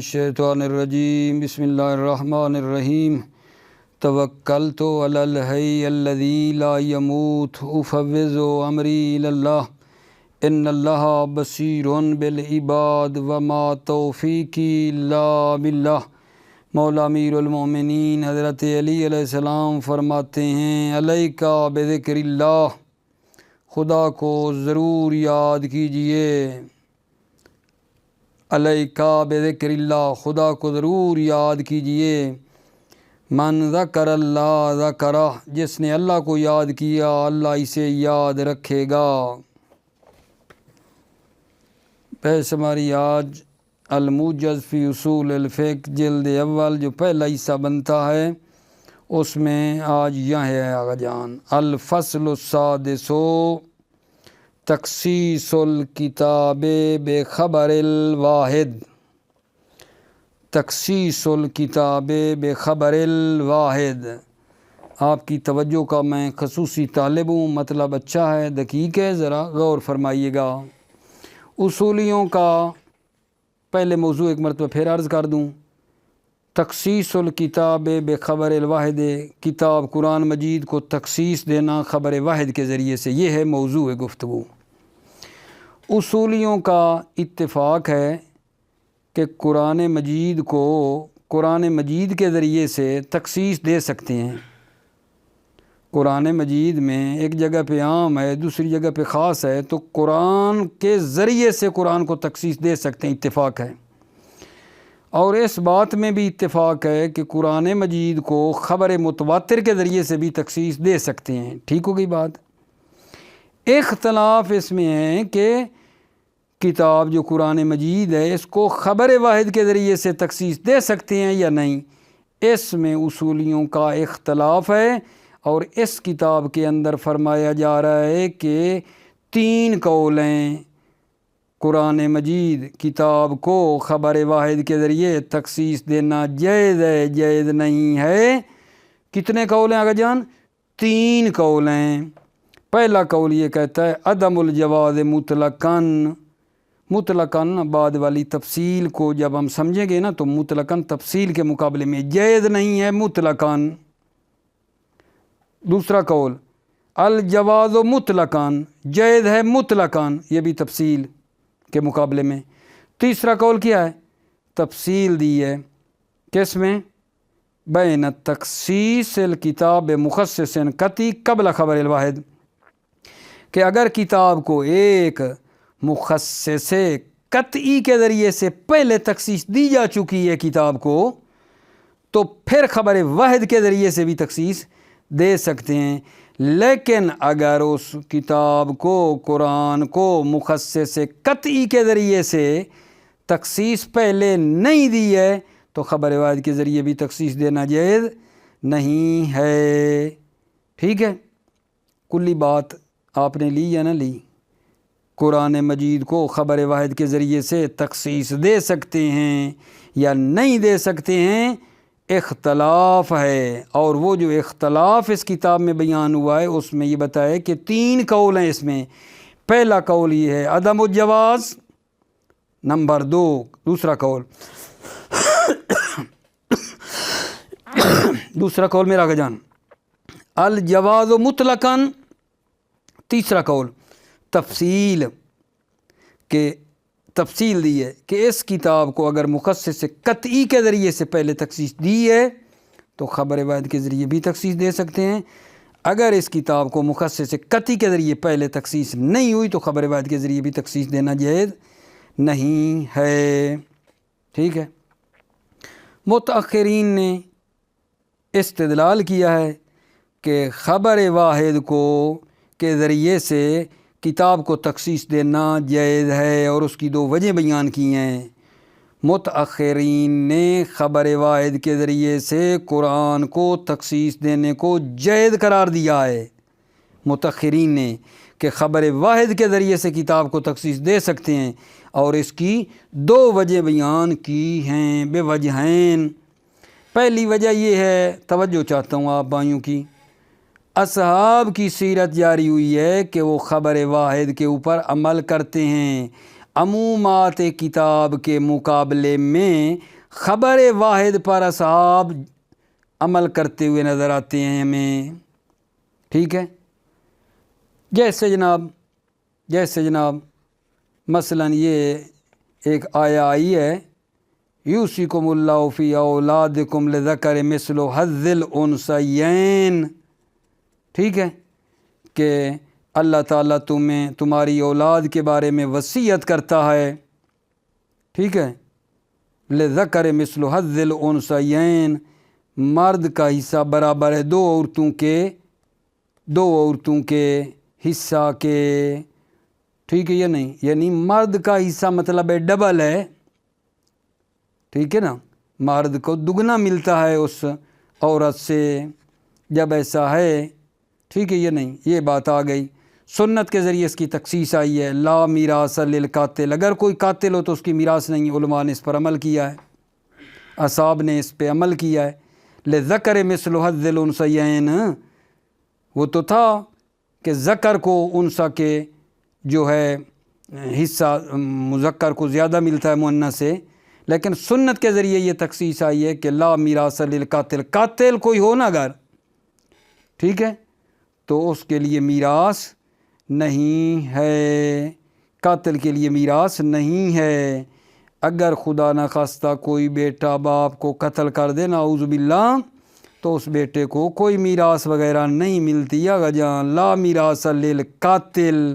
الشیطان الرجیم بسم اللہ الرحمن الرحیم توکلت علی الحی الذی لا یموت افوض امری الی اللہ ان اللہ بصیر بالعباد وما توفیقی الا باللہ۔ مولا امیر المومنین حضرت علی علیہ السلام فرماتے ہیں علیک بذکر اللہ، خدا کو ضرور یاد کیجئے۔ علیک بذکر اللہ، خدا کو ضرور یاد کیجئے۔ من ذکر اللہ ذکرہ، جس نے اللہ کو یاد کیا اللہ اسے یاد رکھے گا۔ بحث ہماری آج الموجز فی اصول الفقہ جلد اول جو پہلا حصہ بنتا ہے اس میں آج یہ ہے آغا جان الفصل السادس تخصیص الکتاب بخبر الواحد۔ تخصیص الکتاب بخبر الواحد، آپ کی توجہ کا میں خصوصی طالب ہوں، مطلب اچھا ہے، دقیق ہے، ذرا غور فرمائیے گا۔ اصولیوں کا پہلے موضوع ایک مرتبہ پھر عرض کر دوں، تخصیص الکتاب بخبر الواحد، کتاب قرآن مجید کو تخصیص دینا خبر واحد کے ذریعے سے، یہ ہے موضوع گفتگو۔ اصولیوں کا اتفاق ہے کہ قرآن مجید کو قرآن مجید کے ذریعے سے تخصیص دے سکتے ہیں۔ قرآن مجید میں ایک جگہ پہ عام ہے، دوسری جگہ پہ خاص ہے، تو قرآن کے ذریعے سے قرآن کو تخصیص دے سکتے ہیں، اتفاق ہے۔ اور اس بات میں بھی اتفاق ہے کہ قرآن مجید کو خبر متواتر کے ذریعے سے بھی تخصیص دے سکتے ہیں۔ ٹھیک ہو گئی بات؟ اختلاف اس میں ہے کہ کتاب جو قرآن مجید ہے اس کو خبر واحد کے ذریعے سے تخصیص دے سکتے ہیں یا نہیں، اس میں اصولیوں کا اختلاف ہے۔ اور اس کتاب کے اندر فرمایا جا رہا ہے کہ 3 قول ہیں، قرآن مجید کتاب کو خبر واحد کے ذریعے تخصیص دینا جائز ہے، جائز نہیں ہے۔ کتنے قول ہیں آگا جان؟ 3 قول ہیں۔ پہلا قول یہ کہتا ہے عدم الجواز مطلقاً، مطلقاً بعد والی تفصیل کو جب ہم سمجھیں گے نا تو مطلقاً تفصیل کے مقابلے میں جائز نہیں ہے مطلقاً۔ دوسرا قول الجواز مطلقاً، جائز ہے مطلقاً، یہ بھی تفصیل کے مقابلے میں۔ تیسرا قول کیا ہے؟ تفصیل دی ہے، کس میں؟ بین تخصیص الکتاب مخصص قطعی قبل خبر الواحد، کہ اگر کتاب کو ایک مخصص قطعی کے ذریعے سے پہلے تخصیص دی جا چکی ہے کتاب کو، تو پھر خبر واحد کے ذریعے سے بھی تخصیص دے سکتے ہیں۔ لیکن اگر اس کتاب کو قرآن کو مخصص قطعی کے ذریعے سے تخصیص پہلے نہیں دی ہے تو خبر واحد کے ذریعے بھی تخصیص دینا جائز نہیں ہے۔ ٹھیک ہے؟ کلی بات آپ نے لی یا نہ لی؟ قرآن مجید کو خبر واحد کے ذریعے سے تخصیص دے سکتے ہیں یا نہیں دے سکتے ہیں، اختلاف ہے۔ اور وہ جو اختلاف اس کتاب میں بیان ہوا ہے اس میں یہ بتایا کہ 3 قول ہیں اس میں۔ پہلا قول یہ ہے عدم الجواز، نمبر 2 دوسرا قول دوسرا قول میرا آگے جان الجواز مطلقاً، تیسرا قول تفصیل، کہ تفصیل دی ہے کہ اس کتاب کو اگر مخصص قطعی کے ذریعے سے پہلے تخصیص دی ہے تو خبر واحد کے ذریعے بھی تخصیص دے سکتے ہیں، اگر اس کتاب کو مخصص قطعی کے ذریعے پہلے تخصیص نہیں ہوئی تو خبر واحد کے ذریعے بھی تخصیص دینا جائز نہیں ہے۔ ٹھیک ہے؟ متأخرین نے استدلال کیا ہے کہ خبر واحد کو کے ذریعے سے کتاب کو تخصیص دینا جائز ہے، اور اس کی 2 وجہ بیان کی ہیں۔ متأخرین نے خبر واحد کے ذریعے سے قرآن کو تخصیص دینے کو جائز قرار دیا ہے، متأخرین نے، کہ خبر واحد کے ذریعے سے کتاب کو تخصیص دے سکتے ہیں، اور اس کی 2 وجہ بیان کی ہیں بوجہین۔ پہلی وجہ یہ ہے، توجہ چاہتا ہوں آپ بھائیوں کی، اصحاب کی سیرت جاری ہوئی ہے کہ وہ خبر واحد کے اوپر عمل کرتے ہیں، عمومات کتاب کے مقابلے میں خبر واحد پر اصحاب عمل کرتے ہوئے نظر آتے ہیں ہمیں، ٹھیک ہے۔ جیسے جناب مثلاً یہ ایک آیہ آئی ہے، یوصیکم اللہ فی اولادکم لذکر مثل حظ الانثیین، ٹھیک ہے، کہ اللہ تعالیٰ تمہاری اولاد کے بارے میں وصیت کرتا ہے، ٹھیک ہے، لذکر مثل حظ الانثیین، مرد کا حصہ برابر ہے دو عورتوں کے حصہ کے، ٹھیک ہے یا نہیں، یعنی مرد کا حصہ مطلب ہے ڈبل ہے، ٹھیک ہے نا، مرد کو دگنا ملتا ہے اس عورت سے جب ایسا ہے، ٹھیک ہے یا نہیں، یہ بات آ گئی۔ سنت کے ذریعے اس کی تخصیص آئی ہے، لا میراث للقاتل، اگر کوئی قاتل ہو تو اس کی میراث نہیں، علماء نے اس پر عمل کیا ہے، اصحاب نے اس پہ عمل کیا ہے۔ لذکر مثل حظ الانثیین، وہ تو تھا کہ ذکر کو انثیٰ کے جو ہے حصہ مذکر کو زیادہ ملتا ہے مؤنث سے، لیکن سنت کے ذریعے یہ تخصیص آئی ہے کہ لا میراث للقاتل، قاتل کوئی ہو نا اگر، ٹھیک ہے، تو اس کے لیے میراث نہیں ہے، قاتل کے لیے میراث نہیں ہے۔ اگر خدا نخواستہ کوئی بیٹا باپ کو قتل کر دے نعوذ باللہ، تو اس بیٹے کو کوئی میراث وغیرہ نہیں ملتی، آگا جان لا میراث للقاتل،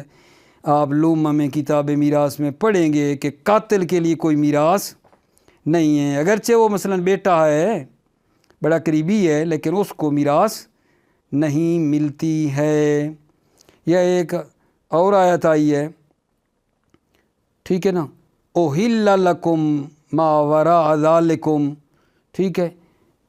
آپ لومہ میں کتاب میراث میں پڑھیں گے کہ قاتل کے لیے کوئی میراث نہیں ہے، اگرچہ وہ مثلا بیٹا ہے بڑا قریبی ہے لیکن اس کو میراث نہیں ملتی ہے۔ یا ایک اور آیت آئی ہے، ٹھیک ہے نا، احل لکم ما وراء ذالکم، ٹھیک ہے،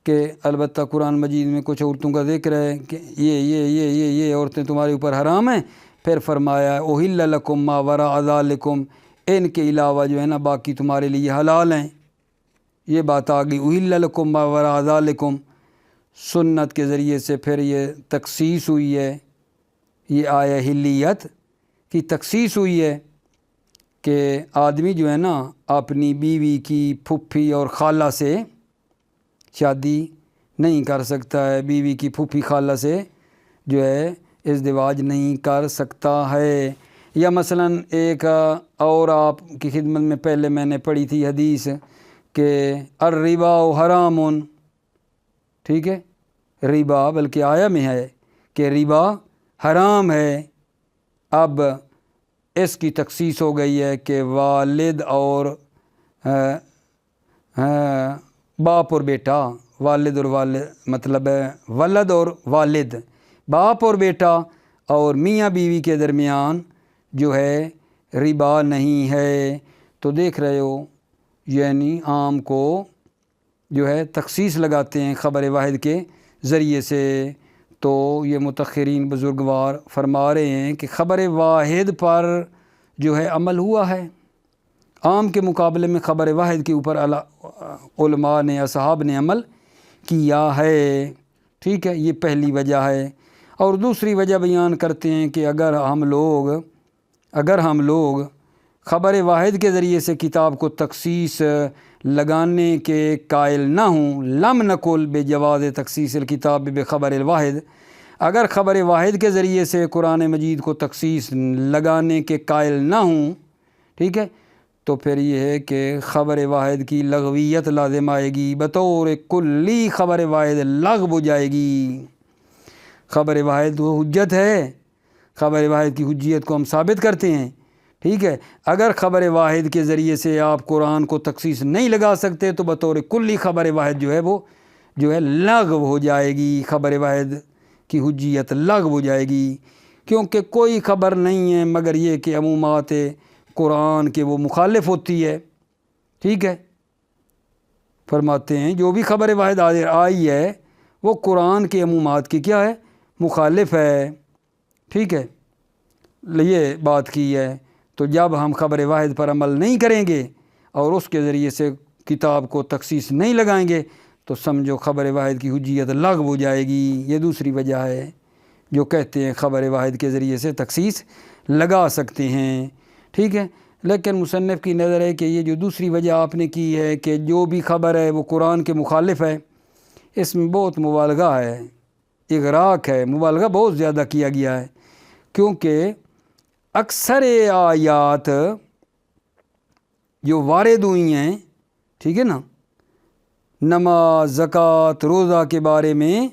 کہ البتہ قرآن مجید میں کچھ عورتوں کا ذکر ہے کہ یہ عورتیں تمہارے اوپر حرام ہیں، پھر فرمایا احل لکم ما وراء ذالکم، ان کے علاوہ جو ہے نا باقی تمہارے لیے حلال ہیں، یہ بات آ گئی، احل لکم ما وراء ذالکم۔ سنت کے ذریعے سے پھر یہ تخصیص ہوئی ہے، یہ آیہ حلیت کی تخصیص ہوئی ہے کہ آدمی جو ہے نا اپنی بیوی کی پھوپھی اور خالہ سے شادی نہیں کر سکتا ہے، بیوی کی پھوپھی خالہ سے جو ہے ازدواج نہیں کر سکتا ہے۔ یا مثلا ایک اور آپ کی خدمت میں پہلے میں نے پڑھی تھی حدیث کہ الربا حرام، ٹھیک ہے، ربا بلکہ آیا میں ہے کہ ربا حرام ہے، اب اس کی تخصیص ہو گئی ہے کہ والد اور باپ اور بیٹا، والد اور والد مطلب ہے ولد اور والد، باپ اور بیٹا اور میاں بیوی کے درمیان جو ہے ربا نہیں ہے۔ تو دیکھ رہے ہو، یعنی عام کو جو ہے تخصیص لگاتے ہیں خبر واحد کے ذریعے سے۔ تو یہ متأخرین بزرگوار فرما رہے ہیں کہ خبر واحد پر جو ہے عمل ہوا ہے، عام کے مقابلے میں خبر واحد کے اوپر علماء نے اصحاب نے عمل کیا ہے، ٹھیک ہے، یہ پہلی وجہ ہے۔ اور دوسری وجہ بیان کرتے ہیں کہ اگر ہم لوگ خبر واحد کے ذریعے سے کتاب کو تخصیص لگانے کے قائل نہ ہوں، لم نقل بجواز تخصیص الکتاب بخبر الواحد، اگر خبر واحد کے ذریعے سے قرآن مجید کو تخصیص لگانے کے قائل نہ ہوں، ٹھیک ہے، تو پھر یہ ہے کہ خبر واحد کی لغویت لازم آئے گی، بطور کلی خبر واحد لغو ہو جائے گی۔ خبر واحد وہ حجت ہے، خبر واحد کی حجیت کو ہم ثابت کرتے ہیں، ٹھیک ہے، اگر خبر واحد کے ذریعے سے آپ قرآن کو تخصیص نہیں لگا سکتے تو بطور کلی خبر واحد جو ہے وہ جو ہے لغو ہو جائے گی، خبر واحد کی حجیت لغو ہو جائے گی، کیونکہ کوئی خبر نہیں ہے مگر یہ کہ عمومات قرآن کے وہ مخالف ہوتی ہے، ٹھیک ہے، فرماتے ہیں جو بھی خبر واحد آئی ہے وہ قرآن کے عمومات کی کیا ہے، مخالف ہے، ٹھیک ہے، یہ بات کی ہے۔ تو جب ہم خبر واحد پر عمل نہیں کریں گے اور اس کے ذریعے سے کتاب کو تخصیص نہیں لگائیں گے تو سمجھو خبر واحد کی حجیت لغو ہو جائے گی۔ یہ دوسری وجہ ہے جو کہتے ہیں خبر واحد کے ذریعے سے تخصیص لگا سکتے ہیں، ٹھیک ہے۔ لیکن مصنف کی نظر ہے کہ یہ جو دوسری وجہ آپ نے کی ہے کہ جو بھی خبر ہے وہ قرآن کے مخالف ہے، اس میں بہت مبالغہ ہے، اغراق ہے، مبالغہ بہت زیادہ کیا گیا ہے، کیونکہ اکثر آیات جو وارد ہوئی ہیں، ٹھیک ہے نا، نماز، زکوٰۃ، روزہ کے بارے میں،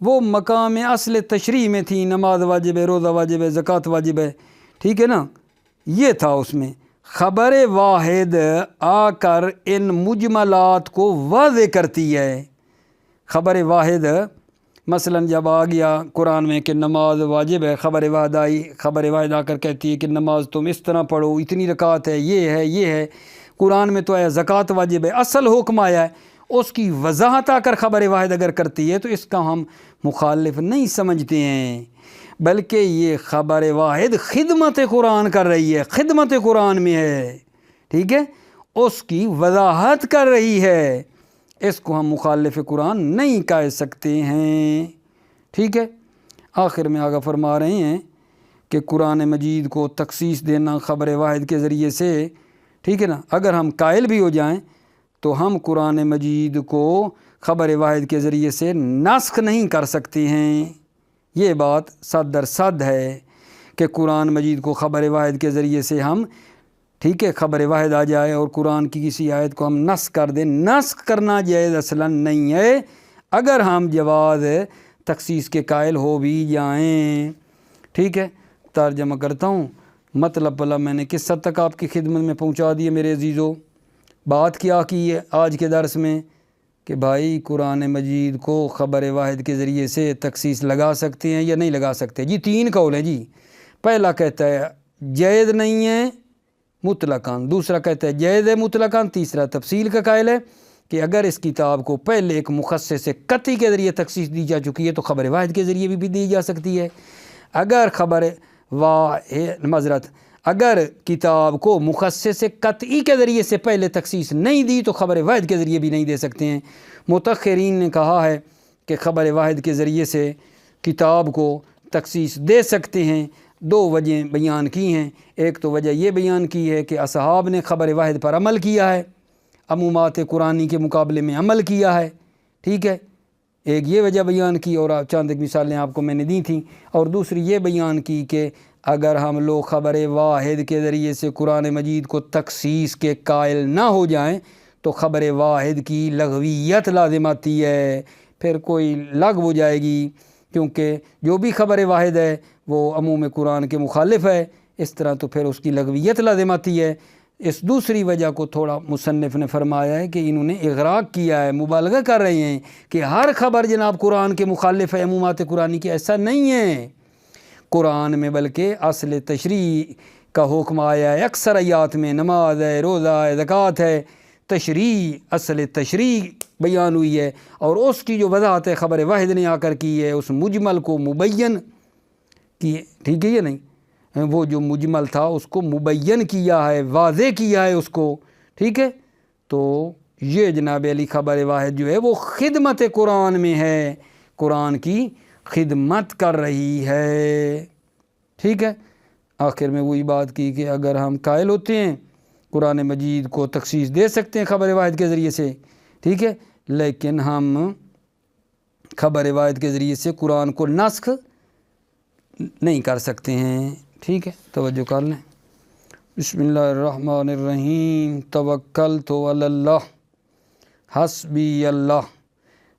وہ مقام اصل تشریح میں تھی۔ نماز واجب ہے، روزہ واجب ہے، زکوٰۃ واجب ہے، ٹھیک ہے نا، یہ تھا اس میں۔ خبر واحد آ کر ان مجملات کو واضح کرتی ہے۔ خبر واحد مثلا جب آ گیا قرآن میں کہ نماز واجب ہے، خبر واحد آئی، خبر واحد آ کر کہتی ہے کہ نماز تم اس طرح پڑھو، اتنی رکعت ہے، یہ ہے، یہ ہے۔ قرآن میں تو آیا زکوٰۃ واجب ہے، اصل حکم آیا ہے، اس کی وضاحت آ کر خبر واحد اگر کرتی ہے تو اس کا ہم مخالف نہیں سمجھتے ہیں، بلکہ یہ خبر واحد خدمت قرآن کر رہی ہے، خدمت قرآن میں ہے، ٹھیک ہے، اس کی وضاحت کر رہی ہے، اس کو ہم مخالف قرآن نہیں کہہ سکتے ہیں، ٹھیک ہے۔ آخر میں آگے فرما رہے ہیں کہ قرآن مجید کو تخصیص دینا خبر واحد کے ذریعے سے، ٹھیک ہے نا، اگر ہم قائل بھی ہو جائیں تو ہم قرآن مجید کو خبر واحد کے ذریعے سے نسخ نہیں کر سکتے ہیں۔ یہ بات صد در صد ہے کہ قرآن مجید کو خبر واحد کے ذریعے سے ہم، ٹھیک ہے، خبر واحد آ جائے اور قرآن کی کسی آیت کو ہم نسخ کر دیں، نسخ کرنا جائز اصلاً نہیں ہے، اگر ہم جواز تخصیص کے قائل ہو بھی جائیں، ٹھیک ہے۔ ترجمہ کرتا ہوں، مطلب بلا میں نے کس حد تک آپ کی خدمت میں پہنچا دیے میرے عزیزو۔ بات کیا کی ہے آج کے درس میں کہ بھائی قرآن مجید کو خبر واحد کے ذریعے سے تخصیص لگا سکتے ہیں یا نہیں لگا سکتے؟ جی 3 قول ہیں جی۔ پہلا کہتا ہے جائز نہیں ہے مطلقاً، دوسرا کہتا ہے جائز ہے مطلقاً، تیسرا تفصیل کا قائل ہے کہ اگر اس کتاب کو پہلے ایک مخصص قطعی کے ذریعے تخصیص دی جا چکی ہے تو خبر واحد کے ذریعے بھی دی جا سکتی ہے۔ اگر خبر معذرت اگر کتاب کو مخصص قطعی کے ذریعے سے پہلے تخصیص نہیں دی تو خبر واحد کے ذریعے بھی نہیں دے سکتے ہیں۔ متأخرین نے کہا ہے کہ خبر واحد کے ذریعے سے کتاب کو تخصیص دے سکتے ہیں، 2 وجہیں بیان کی ہیں۔ ایک تو وجہ یہ بیان کی ہے کہ اصحاب نے خبر واحد پر عمل کیا ہے، عمومات قرآنی کے مقابلے میں عمل کیا ہے، ٹھیک ہے، ایک یہ وجہ بیان کی اور چند ایک مثالیں آپ کو میں نے دی تھیں، اور دوسری یہ بیان کی کہ اگر ہم لوگ خبر واحد کے ذریعے سے قرآن مجید کو تخصیص کے قائل نہ ہو جائیں تو خبر واحد کی لغویت لازم آتی ہے، پھر کوئی لغو ہو جائے گی، کیونکہ جو بھی خبر واحد ہے وہ عموم قرآن کے مخالف ہے، اس طرح تو پھر اس کی لغویت لازم آتی ہے۔ اس دوسری وجہ کو تھوڑا مصنف نے فرمایا ہے کہ انہوں نے اغراق کیا ہے، مبالغہ کر رہے ہیں کہ ہر خبر جناب قرآن کے مخالف ہے عمومات قرآنی کی، ایسا نہیں ہے قرآن میں، بلکہ اصل تشریح کا حکم آیا ہے اکثر آیات میں، نماز ہے، روزہ ہے، زکوٰۃ ہے، تشریح اصل تشریح بیان ہوئی ہے، اور اس کی جو وضاحت ہے خبر واحد نے آ کر کی ہے، اس مجمل کو مبین کی، ٹھیک ہے یہ نہیں، وہ جو مجمل تھا اس کو مبین کیا ہے، واضح کیا ہے اس کو، ٹھیک ہے۔ تو یہ جناب علی خبر واحد جو ہے وہ خدمت قرآن میں ہے، قرآن کی خدمت کر رہی ہے، ٹھیک ہے۔ آخر میں وہی بات کی کہ اگر ہم قائل ہوتے ہیں قرآن مجید کو تخصیص دے سکتے ہیں خبر واحد کے ذریعے سے، ٹھیک ہے، لیکن ہم خبر واحد کے ذریعے سے قرآن کو نسخ نہیں کر سکتے ہیں، ٹھیک ہے۔ توجہ کر لیں۔ بسم اللہ الرحمن الرحیم، توکلت علی اللہ حسبی اللہ۔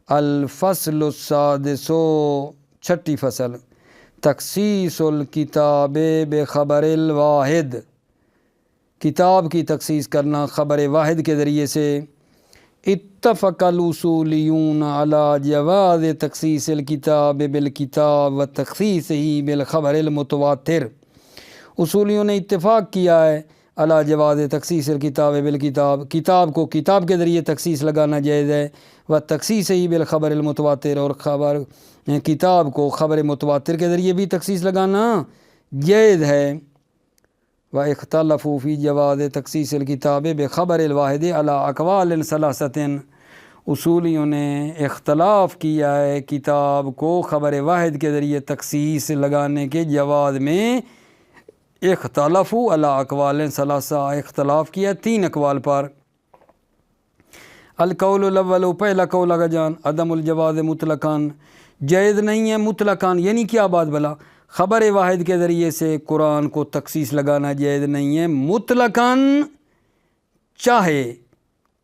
الفصل السادس، 6 فصل، تخصیص الکتاب بخبر الواحد، کتاب کی تخصیص کرنا خبر واحد کے ذریعے سے۔ اتفق الاصولیون علی جواز تخصیص الکتاب بالکتاب و تخصیصہ بالخبر المتواتر، اصولیوں نے اتفاق کیا ہے علی جواز تخصیص الکتاب بالکتاب، کتاب کو کتاب کے ذریعے تخصیص لگانا جائز ہے، و تخصیصہ بالخبر المتواتر، اور خبر کتاب کو خبر متواتر کے ذریعے بھی تخصیص لگانا جائز ہے۔ وَاخْتَلَفُوا فِي جَوَازِ تَخْصِيصِ الْكِتَابِ بِخَبَرِ الْوَاحِدِ عَلَىٰ أَقْوَالٍ ثَلَاثَةٍ، اصولیوں نے اختلاف کیا ہے کتاب کو خبر واحد کے ذریعے تخصیص لگانے کے جواز میں اختلافو علی اقوال ثلاثہ، اختلاف کیا 3 اقوال پر۔ القول الاول، پہلا قول آگا جان، عدم الجواز مطلقاً، جائز نہیں ہے مطلقاً، یعنی کیا بات بلا، خبر واحد کے ذریعے سے قرآن کو تخصیص لگانا جائز نہیں ہے مطلقاً، چاہے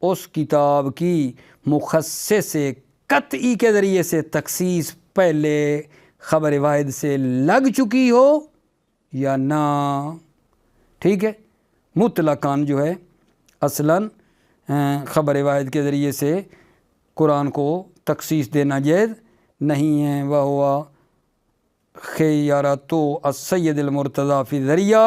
اس کتاب کی مخصص قطعی کے ذریعے سے تخصیص پہلے خبر واحد سے لگ چکی ہو یا نہ، ٹھیک ہے۔ مطلقاً جو ہے اصلاً خبر واحد کے ذریعے سے قرآن کو تخصیص دینا جائز نہیں ہے۔ وہو خیارۃ السید المرتضیٰ فی ذریعہ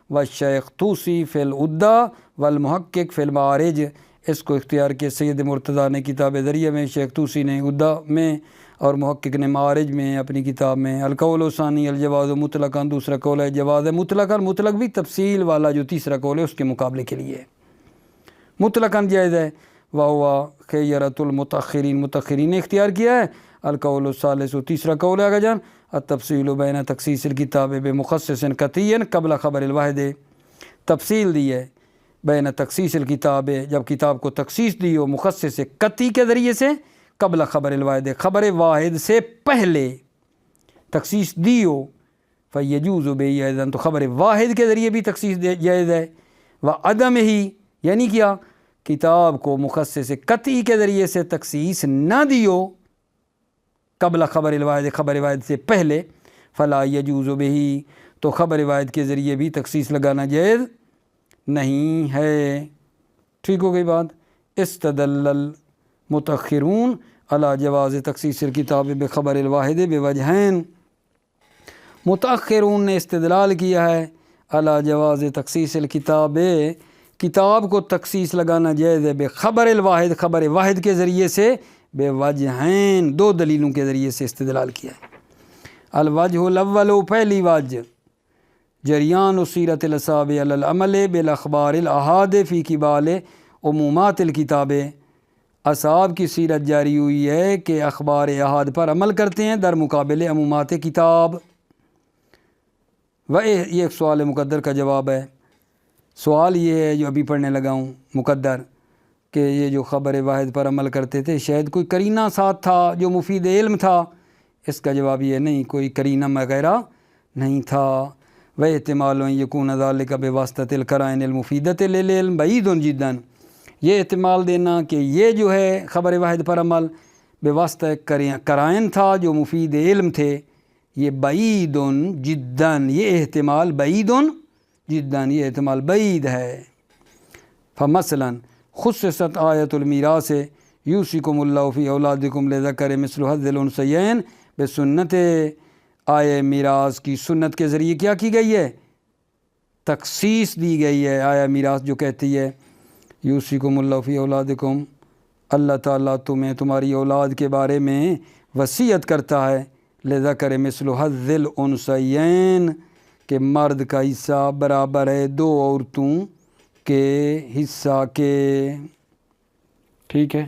والشیخ طوسی فی العدہ والمحقق فی المعارج، اس کو اختیار کیا سید مرتضیٰ نے کتاب ذریعہ میں، شیخ طوسی نے عدہ میں، اور محقق نے معارج میں اپنی کتاب میں۔ القول ثانی الجواز مطلقاً، دوسرا قول ہے جواز مطلقاً، مطلق بھی تفصیل والا جو تیسرا قول ہے اس کے مقابلے کے لیے مطلقاً جائز ہے۔ وہو خیرۃ المتأخرین، متأخرین نے اختیار کیا ہے۔ القول الثالث، تیسرا قول ہے آگا جان، التفصیل بین تخصیص الکتاب بمخصص قطعی قبل خبر الواحد، تفصیل دی ہے بین تخصیص الکتاب، جب کتاب کو تخصیص دی ہو مخصص قطعی کے ذریعے سے، قبل خبر الواحد، خبر واحد سے پہلے تخصیص دی ہو، فیجوز بہی ایضاً، تو خبر واحد کے ذریعے بھی تخصیص جائز ہے۔ وعدم ہی، یعنی کیا، کتاب کو مخصص قطعی کے ذریعے سے تخصیص نہ دیو قبل خبر الواحد، خبر واحد سے پہلے، فلا یجوز بہی، تو خبر واحد کے ذریعے بھی تخصیص لگانا جائز نہیں ہے۔ ٹھیک ہو گئی بات۔ استدل المتأخرون علی جواز تخصیص الکتاب بخبر الواحد بوجہین، متأخرون نے استدلال کیا ہے علی جواز تخصیص الکتاب، کتاب کو تخصیص لگانا جائز ہے بخبر الواحد، خبر واحد کے ذریعے سے، بوجہین، 2 دلیلوں کے ذریعے سے استدلال کیا ہے۔ الوجہ الاول، پہلی وجہ، جریان سیرت الاصحاب علی العمل بالاخبار الاحاد فی قبال عمومات الکتاب، اصحاب کی سیرت جاری ہوئی ہے کہ اخبار احاد پر عمل کرتے ہیں در مقابل عمومات کتاب۔ یہ ایک سوال مقدر کا جواب ہے۔ سوال یہ ہے جو ابھی پڑھنے لگا ہوں مقدر، کہ یہ جو خبر واحد پر عمل کرتے تھے شاید کوئی قرینہ ساتھ تھا جو مفید علم تھا، اس کا جواب یہ نہیں، کوئی قرینہ وغیرہ نہیں تھا۔ وَاحْتِمَالٌ يَكُونَ ذَلِكَ بِوَاسِطَةِ الْقَرَائِنِ الْمُفِيدَةِ لِلْعِلْمِ بَعِيدٌ جِدًّا، یہ احتمال دینا کہ یہ جو ہے خبر واحد پر عمل بواسطہ قرائن تھا جو مفید علم تھے، یہ بعید جداً، یہ احتمال بعید جداً، یہ احتمال بعید ہے۔ فمثلاً خصصت آیت المیراث یوصیکم اللہ فی اولادکم للذکر مثل حظ الانثیین، بسنت آیہ میراث کی سنت کے ذریعے کیا کی گئی ہے، تخصیص دی گئی ہے۔ آیہ میراث جو کہتی ہے یوصیکم اللہ فی اولادکم، اللہ تعالیٰ تمہیں تمہاری اولاد کے بارے میں وصیت کرتا ہے، لذکر مثل حظ الانثیین، کہ مرد کا حصہ برابر ہے 2 عورتوں کے حصہ کے، ٹھیک ہے۔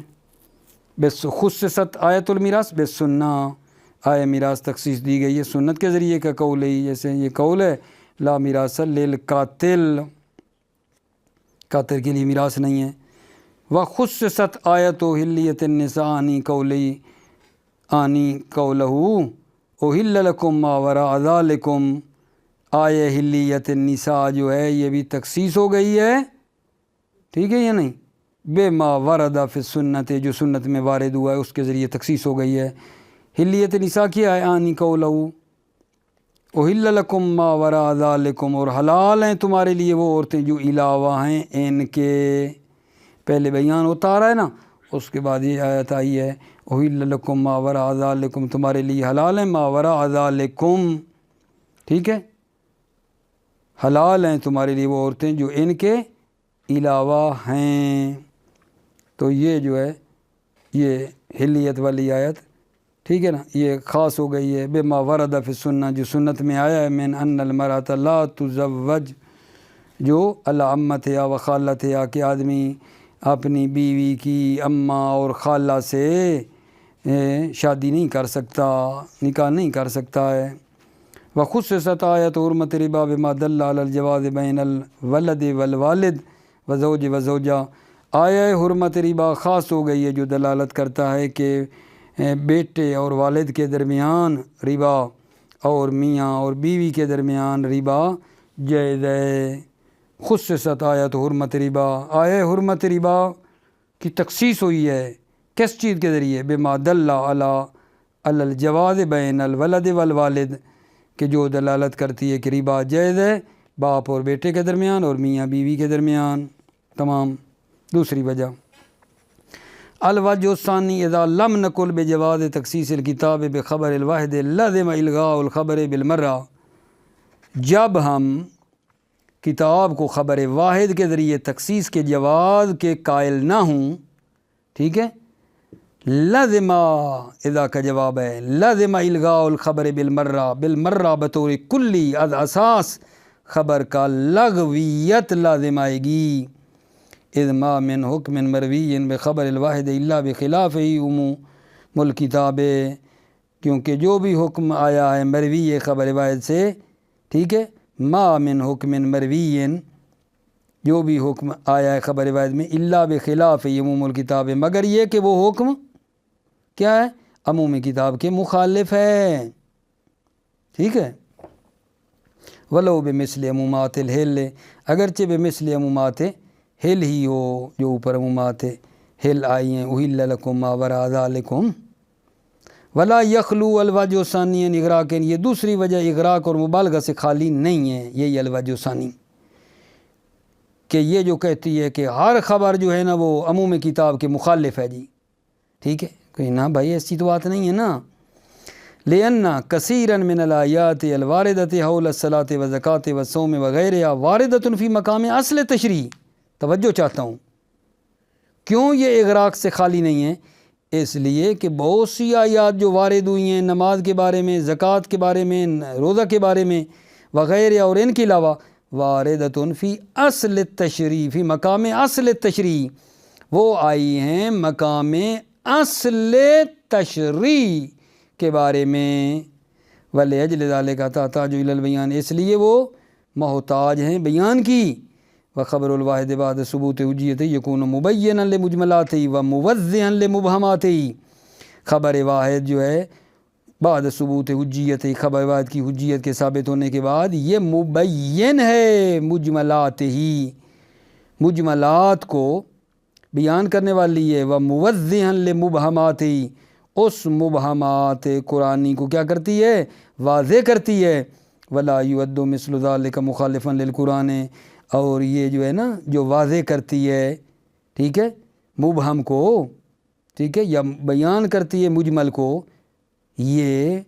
بس خصصت آیت المیراث بالسنہ، آیہ میراث تخصیص دی گئی ہے سنت کے ذریعے کا قول ہے، جیسے یہ قول ہے لا میراث للقاتل، قاتل کے لیے میراث نہیں ہے۔ وخصصت آیت حلیت النساء آنی قولی آنی قولہ احل لکم ما وراء ذالکم، آیہ حلیت النساء جو ہے یہ بھی تخصیص ہو گئی ہے، ٹھیک ہے یا نہیں، بے ما ورد فی السنت، جو سنت میں وارد ہوا ہے اس کے ذریعے تخصیص ہو گئی ہے۔ حلیت نساء کیا ہے، آنی قولہ احل لکم ما وراء ذالکم، اور حلال ہیں تمہارے لیے وہ عورتیں جو علاوہ ہیں ان کے، پہلے بیان ہوتا آ رہا ہے نا، اس کے بعد یہ آیت آئی ہے احل لکم ما وراء ذالکم، تمہارے لیے حلال ہیں ما وراء ذالکم، ٹھیک ہے، حلال ہیں تمہارے لیے وہ عورتیں جو ان کے علاوہ ہیں۔ تو یہ جو ہے یہ حلیت والی آیت، ٹھیک ہے نا، یہ خاص ہو گئی ہے بما ورد فی السنہ، جو سنت میں آیا ہے، من ان المرأۃ لا تزوج، جو عمتها و خالتها، کہ آدمی اپنی بیوی کی اماں اور خالہ سے شادی نہیں کر سکتا، نکاح نہیں کر سکتا ہے۔ وخصصت آیت حرمت ربا بما دل علی الجواز بین الولد والوالد وزوج وزوجہ، آیا حرمت ربا خاص ہو گئی ہے جو دلالت کرتا ہے کہ بیٹے اور والد کے درمیان ربا اور میاں اور بیوی کے درمیان ربا جائز ہے۔ خصصت آیت حرمت ربا، آیا حرمت ربا کی تخصیص ہوئی ہے کس چیز کے ذریعے؟ بما دل علی الجواز بین الولد والوالد، کہ جو دلالت کرتی ہے کہ ربا جائز ہے باپ اور بیٹے کے درمیان اور میاں بیوی کے درمیان تمام۔ دوسری وجہ الوجہ الثانی اذا لم نقل بجواز تخصیص الکتاب بخبر الواحد لازم الغاء الخبر بالمرہ، جب ہم کتاب کو خبر واحد کے ذریعے تخصیص کے جواز کے قائل نہ ہوں، ٹھیک ہے، لازم اذا کا جواب ہے لازم الغاء الخبر بالمرہ، بالمرہ بطور کلی از اساس خبر کا لغویت لازم آئے گی۔ اذ ما من حکم مروی بخبر الواحد الا بخلاف عموم الکتاب، کیونکہ جو بھی حکم آیا ہے مروی خبر واحد سے، ٹھیک ہے، ما من حکم مروی، جو بھی حکم آیا ہے خبر واحد میں، الا بخلاف عموم الکتاب، مگر یہ کہ وہ حکم کیا ہے؟ عموم کتاب کے مخالف ہے، ٹھیک ہے۔ ولو بمثل عمومات الحل، اگرچہ بمثل عمومات حل ہی ہو، جو اوپر عمومات حل آئی ہیں، احل لکم ما وراء ذالکم، ولا یخلو الوجہ ثانی اغراق، یہ دوسری وجہ اغراق اور مبالغہ سے خالی نہیں ہے، یہی الوجہ ثانی، کہ یہ جو کہتی ہے کہ ہر خبر جو ہے نا وہ عموم کتاب کے مخالف ہے جی، ٹھیک ہے، کہ نا بھائی ایسی تو بات نہیں ہے نا۔ لأن کثیرا من الآیات الواردۃ حول الصلاۃ والزکوٰۃ والصوم وغیرہ واردۃ فی مقام اصل تشریع، توجہ چاہتا ہوں، کیوں یہ اغراق سے خالی نہیں ہے؟ اس لیے کہ بہت سی آیات جو وارد ہوئی ہیں نماز کے بارے میں، زکوٰۃ کے بارے میں، روزہ کے بارے میں وغیرہ، اور ان کے علاوہ واردۃ فی اصل التشریع، فی مقام اصل التشریع، وہ آئی ہیں مقام اصل تشریع کے بارے میں۔ وَلِأَجْلِ ذَلِكَ تَحْتَاجُ إِلَى الْبَيَانِ، اس لیے وہ محتاج ہیں بیان کی۔ وخبر الواحد بعد ثبوت حجیت یکون مبینا لمجملات و موضحا لمبہمات، خبر واحد جو ہے بعد ثبوت حجیت، خبر واحد کی حجیت کے ثابت ہونے کے بعد یہ مبین ہے مجملات ہی، مجملات کو بیان کرنے والی ہے، و موضحا لمبہمات، اس مبہمات قرآنی کو کیا کرتی ہے؟ واضح کرتی ہے۔ ولا یعد مثل ذلک مخالفا للقرآن، اور یہ جو ہے نا جو واضح کرتی ہے، ٹھیک ہے، مبہم کو، ٹھیک ہے، یا بیان کرتی ہے مجمل کو، یہ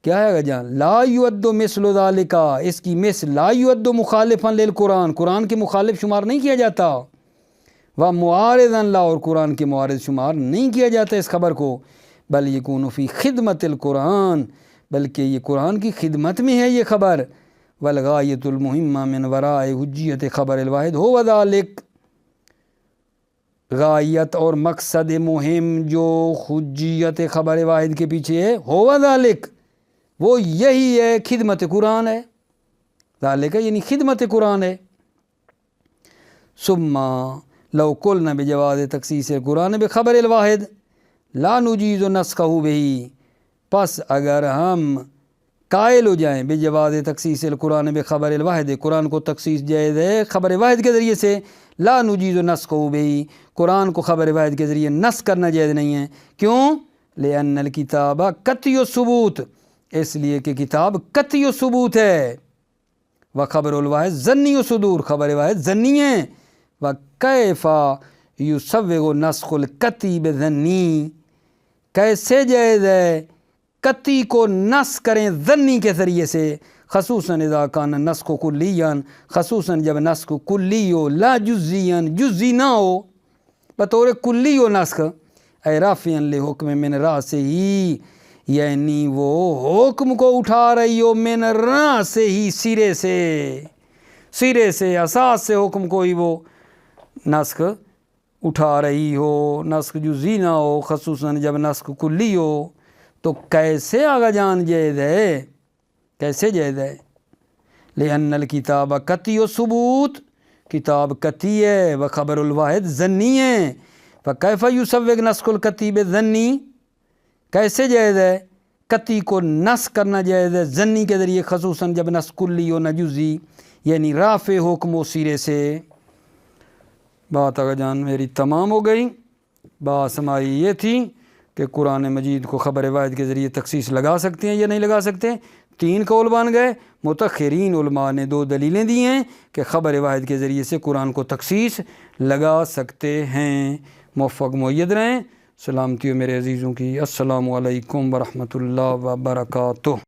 کیا ہے جان؟ لا یعد مثل ذلک، اس کی مثل لا یعد مخالفا للقرآن، قرآن کے مخالف شمار نہیں کیا جاتا، و معارضا لا، اور قرآن کے معارض شمار نہیں کیا جاتا اس خبر کو، بل یکون فی خدمت القرآن، بلکہ یہ قرآن کی خدمت میں ہے یہ خبر۔ والغایۃ المہمہ من وراء حجیت خبر الواحد ہو ذالک، غایت اور مقصد مہم جو حجیت خبر واحد کے پیچھے ہے، ہو ذالک، وہ یہی ہے، خدمت قرآن ہے، ذالک یعنی خدمت قرآن ہے۔ ثم لو قلنا بجواز تخصیص القرآن بخبر الواحد لا نجیز نسخہ بہی، پس اگر ہم قائل ہو جائیں بجواز تخصیص القرآن بخبر الواحد، قرآن کو تخصیص جائز ہے خبر واحد کے ذریعے سے، لا نجیز نسخہ بہی، قرآن کو خبر واحد کے ذریعے نسخ کرنا جائز نہیں ہے، کیوں؟ لأن الکتاب قطعی الثبوت، اس لیے کہ کتاب قطعی الثبوت ہے، وخبر الواحد ظنی الصدور، خبر واحد ظنی ہے، وکیف یصوغ نسخ القطعی بظنی، کیسے جائز ہے قطعی کو نسخ کریں ظنی کے ذریعے سے، خصوصاً اذا کان نسخ کلیاً، خصوصاً جب نسخ کلی ہو، لا جزیاً، جزی نہ ہو، بطور کلی ہو نسخ، اے رافعاً لحکم من رأسہ ہی، یعنی وہ حکم کو اٹھا رہی ہو من رأسہ ہی، سرے سے اساس سے حکم کو ہی وہ نسخ اٹھا رہی ہو، نسخ جزی نہ ہو، خصوصاً جب نسخ کلی ہو، تو کیسے آگا جان جائز ہے کیسے جائز ہے؟ لأن الکتاب قطعی و ثبوت، کتاب قطعی ہے و خبر الواحد ظنی ہے، فکیف یسوغ نسخ القطعی بظنی، کیسے جائز ہے قطعی کو نسخ کرنا جائز ہے ظنی کے ذریعے، خصوصاً جب نسخ کلی و نہ جزئی، یعنی رافع حکم و سیرے سے۔ بات آگا جان میری تمام ہو گئی۔ بات ہماری یہ تھی کہ قرآن مجید کو خبر واحد کے ذریعے تخصیص لگا سکتے ہیں یا نہیں لگا سکتے۔ 3 قول بن گئے۔ متأخرین علماء نے 2 دلیلیں دی ہیں کہ خبر واحد کے ذریعے سے قرآن کو تخصیص لگا سکتے ہیں۔ موفق مؤید رہیں۔ سلامتی ہو میرے عزیزوں کی۔ السلام علیکم ورحمۃ اللہ وبرکاتہ۔